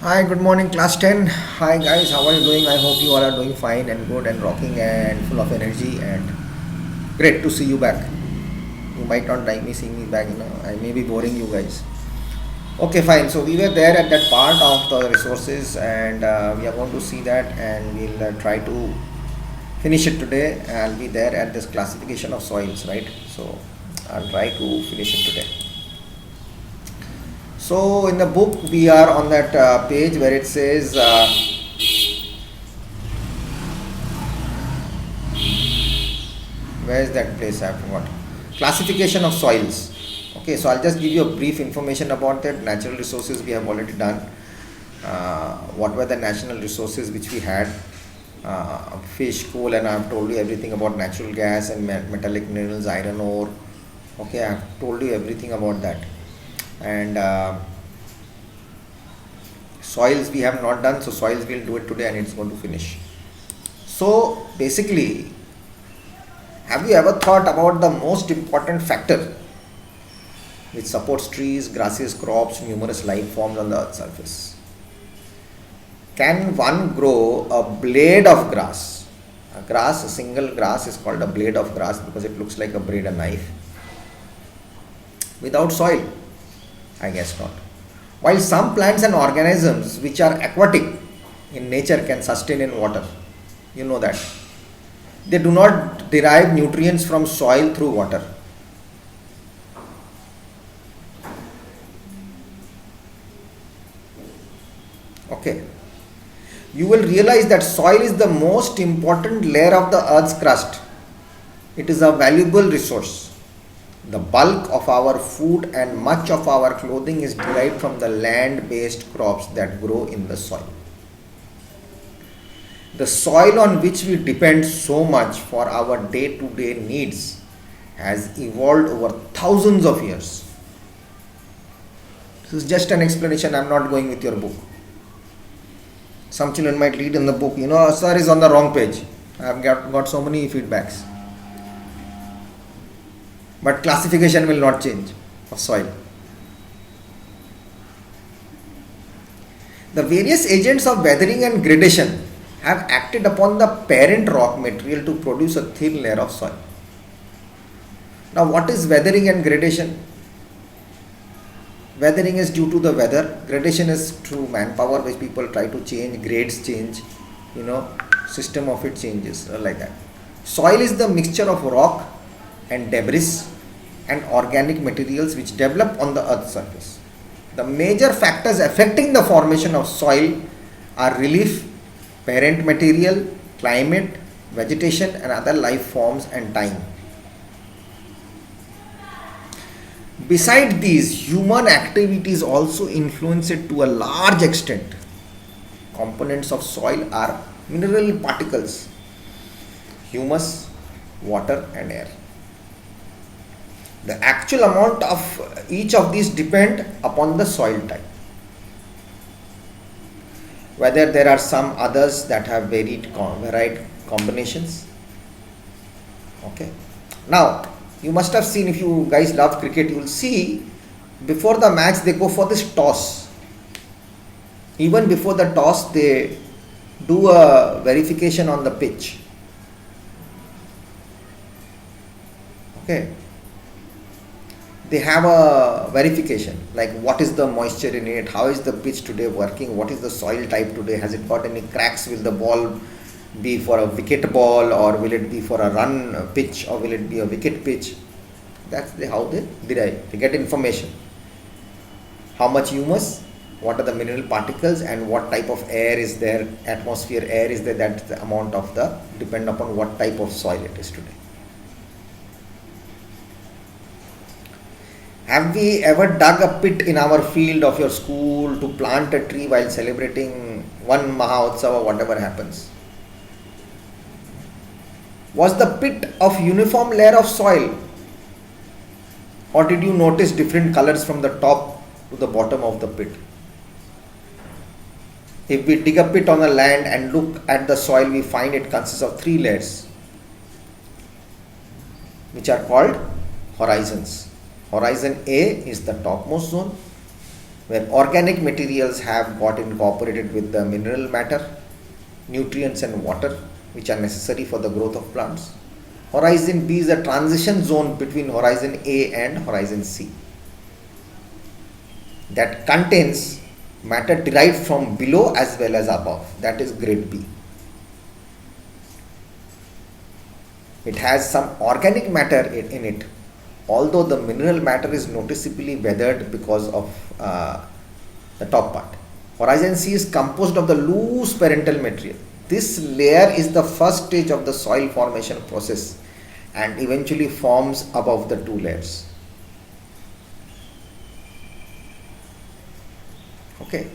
Hi, good morning, class 10. Hi, guys, how are you doing? I hope you all are doing fine and good and rocking and full of energy. And great to see you back. You might not like me seeing me back, I may be boring you guys. Okay, fine. So, we were there at that part of the resources, and we are going to see that, and we'll try to finish it today. I'll be there at this classification of soils, right? So, I'll try to finish it today. So, in the book, we are on that page where it says. Where is that place? I forgot. Classification of soils. Okay, so I'll just give you a brief information about that. Natural resources we have already done. What were the national resources which we had? Fish, coal, and I've told you everything about natural gas and metallic minerals, iron ore. Okay, I've told you everything about that. And soils we have not done, so soils we'll do it today and it's going to finish. So basically, have you ever thought about the most important factor which supports trees, grasses, crops, numerous life forms on the earth's surface? Can one grow a blade of grass? A single grass is called a blade of grass because it looks like a blade, a knife, without soil? I guess not. While some plants and organisms which are aquatic in nature can sustain in water, you know that. They do not derive nutrients from soil through water. Okay. You will realize that soil is the most important layer of the earth's crust. It is a valuable resource. The bulk of our food and much of our clothing is derived from the land-based crops that grow in the soil. The soil on which we depend so much for our day-to-day needs has evolved over thousands of years. This is just an explanation. I am not going with your book. Some children might read in the book, sir is on the wrong page. I have got so many feedbacks. But classification will not change of soil. The various agents of weathering and gradation have acted upon the parent rock material to produce a thin layer of soil. Now, what is weathering and gradation? Weathering is due to the weather. Gradation is through manpower, which people try to change, grades change, system of it changes, like that. Soil is the mixture of rock and debris and organic materials which develop on the earth's surface. The major factors affecting the formation of soil are relief, parent material, climate, vegetation and other life forms, and time. Beside these, human activities also influence it to a large extent. Components of soil are mineral particles, humus, water and air. The actual amount of each of these depend upon the soil type. Whether there are some others that have varied combinations. Okay. Now, you must have seen, if you guys love cricket, you will see before the match they go for this toss. Even before the toss, they do a verification on the pitch. Okay. They have a verification, like what is the moisture in it, how is the pitch today working, what is the soil type today, has it got any cracks, will the ball be for a wicket ball or will it be for a run pitch or will it be a wicket pitch? That's how they derive. They get information. How much humus, what are the mineral particles and what type of air is there, atmosphere air is there, that's the amount of the, depend upon what type of soil it is today. Have we ever dug a pit in our field of your school to plant a tree while celebrating one Maha or whatever happens? Was the pit of uniform layer of soil, or did you notice different colors from the top to the bottom of the pit? If we dig a pit on the land and look at the soil, we find it consists of 3 layers, which are called horizons. Horizon A is the topmost zone, where organic materials have got incorporated with the mineral matter, nutrients and water which are necessary for the growth of plants. Horizon B is a transition zone between horizon A and horizon C that contains matter derived from below as well as above, that is grade B. It has some organic matter in it, although the mineral matter is noticeably weathered because of the top part. Horizon C is composed of the loose parental material. This layer is the first stage of the soil formation process and eventually forms above the two layers. Okay.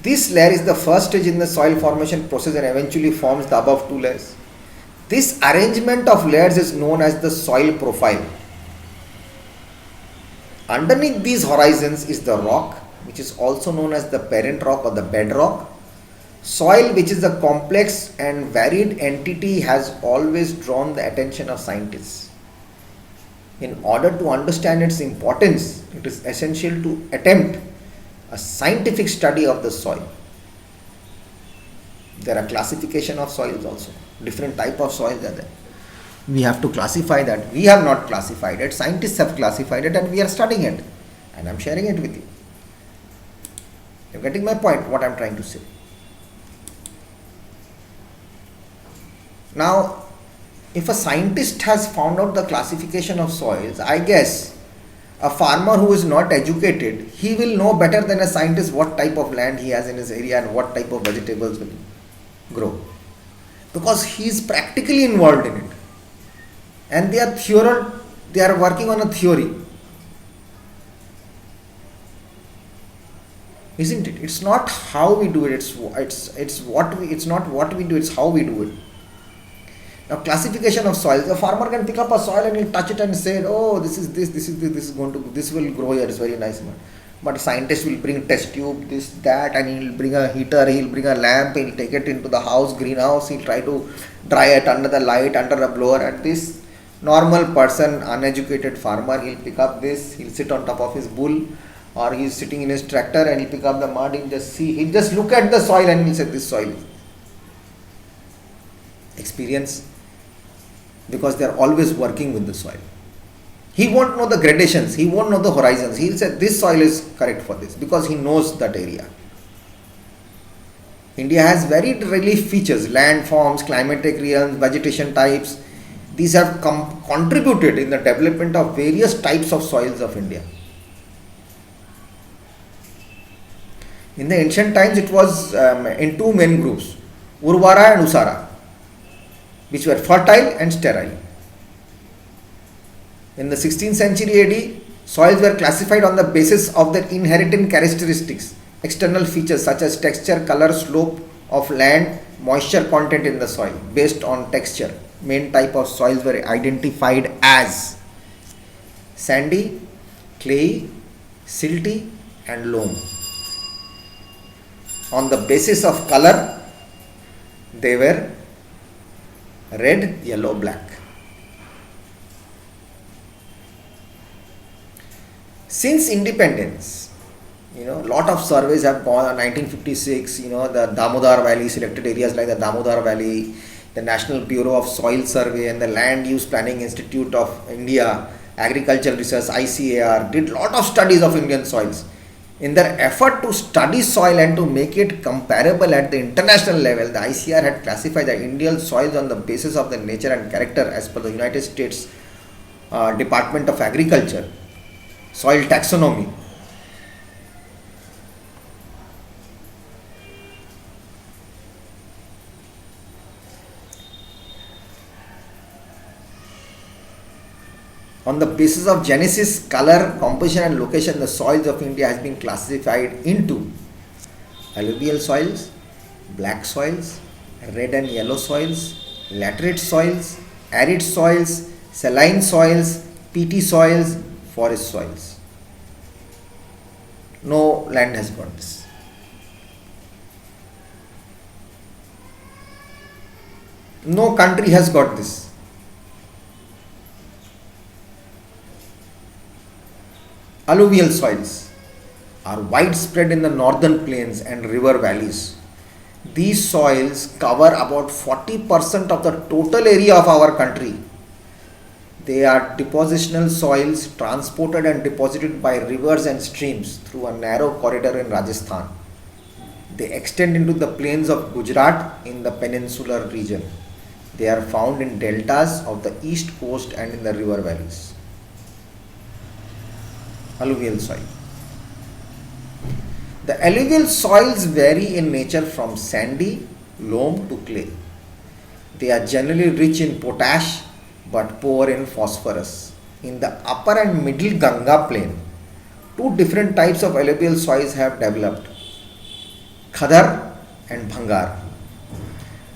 This layer is the first stage in the soil formation process and eventually forms the above two layers. This arrangement of layers is known as the soil profile. Underneath these horizons is the rock, which is also known as the parent rock or the bedrock. Soil, which is a complex and varied entity, has always drawn the attention of scientists. In order to understand its importance, it is essential to attempt a scientific study of the soil. There are classification of soils also. Different type of soils are there. We have to classify that. We have not classified it. Scientists have classified it and we are studying it. And I am sharing it with you. You are getting my point, what I am trying to say. Now, if a scientist has found out the classification of soils, I guess a farmer who is not educated, he will know better than a scientist what type of land he has in his area and what type of vegetables will grow. Because he is practically involved in it. And they are working on a theory. Isn't it? It's not how we do it, it's not what we do, it's how we do it. Now, classification of soils. A farmer can pick up a soil and he'll touch it and say, oh, this will grow here, it's very nice. But a scientist will bring test tube, this, that, and he'll bring a heater, he'll bring a lamp, he'll take it into the house, greenhouse, he'll try to dry it under the light, under a blower. And this normal person, uneducated farmer, he'll pick up this, he'll sit on top of his bull, or he's sitting in his tractor and he'll pick up the mud, he'll just look at the soil and he'll say, this soil is. Experience, because they are always working with the soil. He won't know the gradations, he won't know the horizons. He'll say this soil is correct for this because he knows that area. India has varied relief features, landforms, climatic realms, vegetation types. These have contributed in the development of various types of soils of India. In the ancient times, it was in two main groups, Urvara and Usara, which were fertile and sterile. In the 16th century AD, soils were classified on the basis of their inherent characteristics, external features such as texture, color, slope of land, moisture content in the soil. Based on texture, main type of soils were identified as sandy, clayey, silty and loam. On the basis of color, they were red, yellow, black. Since independence, lot of surveys have gone on. 1956, the Damodar Valley, selected areas like the Damodar Valley, the National Bureau of Soil Survey and the Land Use Planning Institute of India, Agricultural Research, ICAR, did lot of studies of Indian soils. In their effort to study soil and to make it comparable at the international level, the ICAR had classified the Indian soils on the basis of the nature and character as per the United States Department of Agriculture soil taxonomy. On the basis of genesis, color, composition and location, the soils of India has been classified into alluvial soils, black soils, red and yellow soils, laterite soils, arid soils, saline soils, peaty soils, forest soils. No land has got this. No country has got this. Alluvial soils. are widespread in the northern plains and river valleys. These soils cover about 40% of the total area of our country. They are depositional soils transported and deposited by rivers and streams through a narrow corridor in Rajasthan. They extend into the plains of Gujarat in the peninsular region. They are found in deltas of the east coast and in the river valleys. Alluvial soil. The alluvial soils vary in nature from sandy, loam to clay. They are generally rich in potash but poor in phosphorus. In the upper and middle Ganga plain, two different types of alluvial soils have developed, Khadar and Bhangar.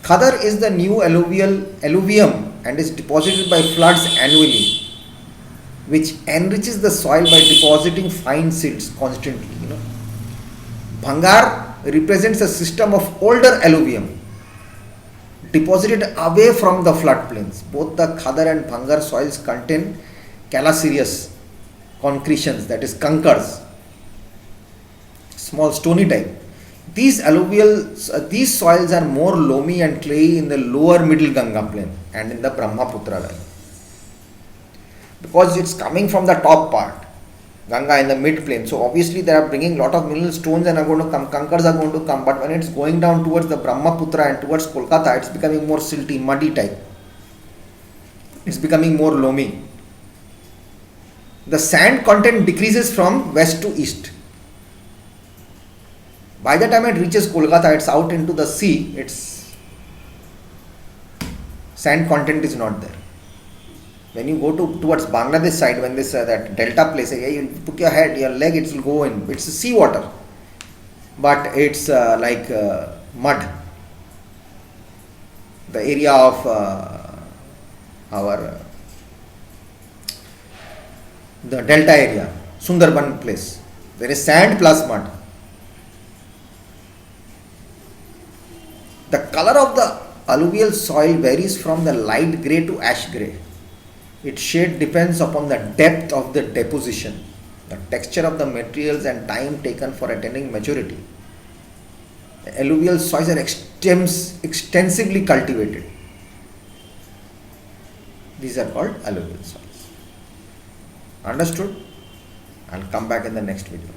Khadar is the new alluvium and is deposited by floods annually, which enriches the soil by depositing fine silts constantly. Bhangar represents a system of older alluvium deposited away from the floodplains. Both the Khadar and Bhangar soils contain calcareous concretions, that is kankars, small stony type. These soils are more loamy and clayey in the lower middle Ganga plain and in the Brahmaputra valley. Because it's coming from the top part, Ganga in the mid plain, so obviously they are bringing lot of mineral stones and are going to come, kankars are going to come, but when it's going down towards the Brahmaputra and towards Kolkata, it's becoming more silty, muddy type. It's becoming more loamy. The sand content decreases from west to east. By the time it reaches Kolkata, it's out into the sea, its sand content is not there. When you go towards Bangladesh side, when this that delta place, you put your head, your leg, it will go in. It's seawater, but it's like mud. The area of our the delta area, Sundarban place, there is sand plus mud. The color of the alluvial soil varies from the light grey to ash grey. Its shade depends upon the depth of the deposition, the texture of the materials and time taken for attaining maturity. The alluvial soils are extensively cultivated. These are called alluvial soils. Understood? I'll come back in the next video.